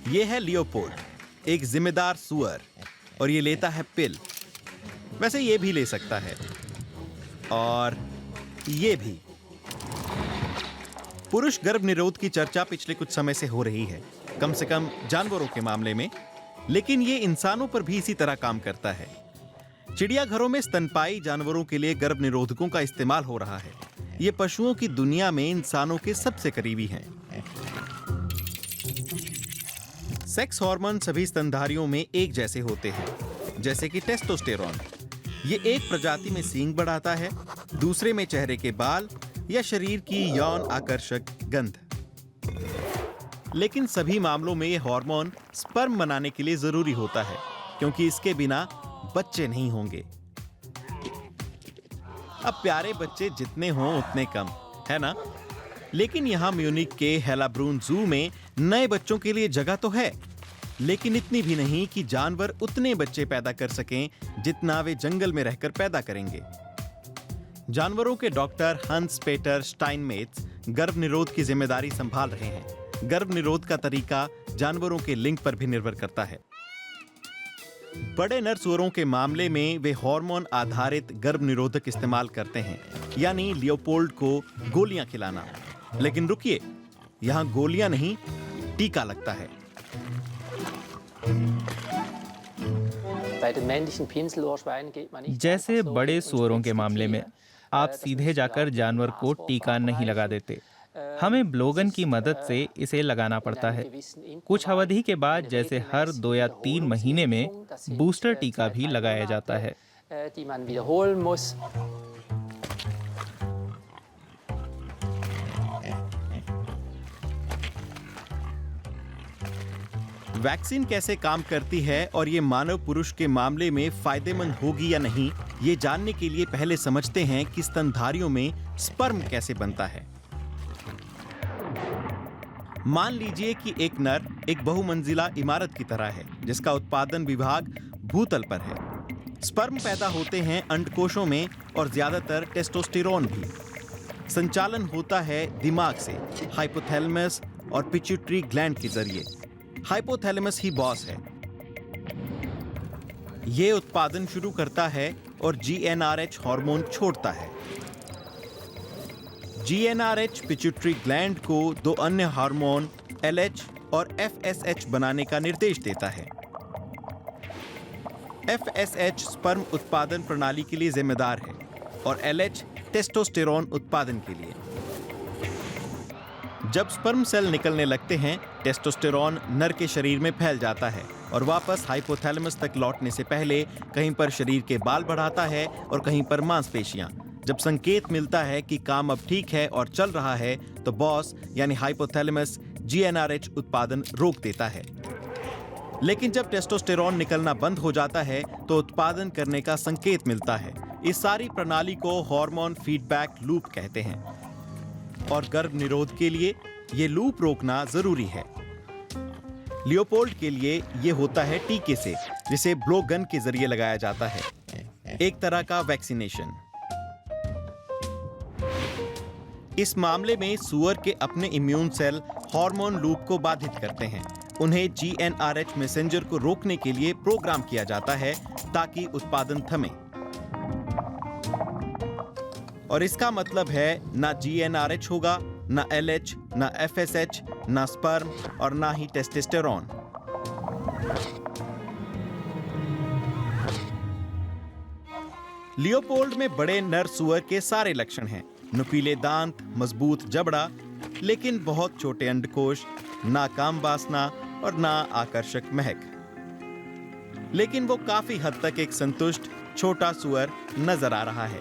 ये है लियोपोल्ड, एक जिम्मेदार सुअर, और ये लेता है पिल। वैसे ये भी ले सकता है, और ये भी। पुरुष गर्भ निरोध की चर्चा पिछले कुछ समय से हो रही है, कम से कम जानवरों के मामले में, लेकिन ये इंसानों पर भी इसी तरह काम करता है। चिड़ियाघरों में स्तनपायी जानवरों के लिए गर्भ निरोधकों का इस्तेमाल हो रहा है। ये पशुओं की दुनिया में इंसानों के सबसे करीबी हैं। सेक्स हार्मोन सभी स्तनधारियों में एक जैसे होते हैं, जैसे कि टेस्टोस्टेरोन। ये एक प्रजाति में सींग बढ़ाता है, दूसरे में चेहरे के बाल या शरीर की यौन आकर्षक गंध। लेकिन सभी मामलों में ये हार्मोन स्पर्म बनाने के लिए जरूरी होता है, क्योंकि इसके बिना बच्चे नहीं होंगे। अब प्यारे बच्चे जितने हों उतने कम, है ना? लेकिन यहां म्यूनिक के हेलाब्रून जू में नए बच्चों के लिए जगह तो है, लेकिन इतनी भी नहीं कि जानवर उतने बच्चे पैदा कर सकें जितना वे जंगल में रहकर पैदा करेंगे। जानवरों के डॉक्टर हंस पेटर स्टाइनमेत्स गर्भ निरोध की जिम्मेदारी संभाल रहे हैं। गर्भ निरोध का तरीका जानवरों के लिंग पर भी निर्भर करता है। बड़े नर सूअरों के मामले में वे हार्मोन आधारित गर्भ निरोधक इस्तेमाल करते हैं, यानी लियोपोल्ड को गोलियां खिलाना। लेकिन रुकिए, यहां गोलियां नहीं, टीका लगता है। जैसे बड़े सूअरों के मामले में आप सीधे जाकर जानवर को टीका नहीं लगा देते। हमें ब्लोगन की मदद से इसे लगाना पड़ता है। कुछ अवधि के बाद, जैसे हर 2 या 3 महीने में, बूस्टर टीका भी लगाया जाता है। वैक्सीन कैसे काम करती है और ये मानव पुरुष के मामले में फायदेमंद होगी या नहीं, ये जानने के लिए पहले समझते हैं कि स्तनधारियों में स्पर्म कैसे बनता है। मान लीजिए कि एक नर एक बहुमंजिला इमारत की तरह है, जिसका उत्पादन विभाग भूतल पर है। स्पर्म पैदा होते हैं अंडकोशों में, और ज्यादातर टेस्टोस्टेरोन भी। संचालन होता है दिमाग से, हाइपोथैलेमस और पिट्यूटरी ग्लैंड के जरिए। हाइपोथैलेमस ही बॉस है। ये उत्पादन शुरू करता है और GnRH हार्मोन छोड़ता है। GnRH पिट्यूटरी ग्लैंड को 2 अन्य हार्मोन LH और FSH बनाने का निर्देश देता है। FSH स्पर्म उत्पादन प्रणाली के लिए जिम्मेदार है, और LH टेस्टोस्टेरोन उत्पादन के लिए। जब स्पर्म सेल निकलने लगते हैं, टेस्टोस्टेरोन नर के शरीर में फैल जाता है और वापस हाइपोथैलेमस तक लौटने से पहले कहीं पर शरीर के बाल बढ़ाता है और कहीं पर मांसपेशियां। जब संकेत मिलता है कि काम अब ठीक है और चल रहा है, तो बॉस यानी हाइपोथैलेमस GnRH उत्पादन रोक देता है। लेकिन जब टेस्टोस्टेरोन निकलना बंद हो जाता है, तो उत्पादन करने का संकेत मिलता है। इस सारी प्रणाली को हार्मोन फीडबैक लूप कहते हैं, और गर्भ निरोध के लिए ये लूप रोकना जरूरी है। लियोपोल्ड के लिए ये होता है टीके से, जिसे ब्लो गन के जरिए लगाया जाता है, एक तरह का वैक्सीनेशन। इस मामले में सूअर के अपने इम्यून सेल हार्मोन लूप को बाधित करते हैं। उन्हें GnRH मैसेंजर को रोकने के लिए प्रोग्राम किया जाता है, ताकि उत्पादन थमे। और इसका मतलब है ना GnRH होगा, ना LH, ना FSH, ना स्पर्म, और ना ही टेस्टोस्टेरोन। लियोपोल्ड में बड़े नर सुअर के सारे लक्षण हैं। नुकीले दांत, मजबूत जबड़ा, लेकिन बहुत छोटे अंडकोश, ना काम वासना और ना आकर्षक महक। लेकिन वो काफी हद तक एक संतुष्ट छोटा सुअर नजर आ रहा है।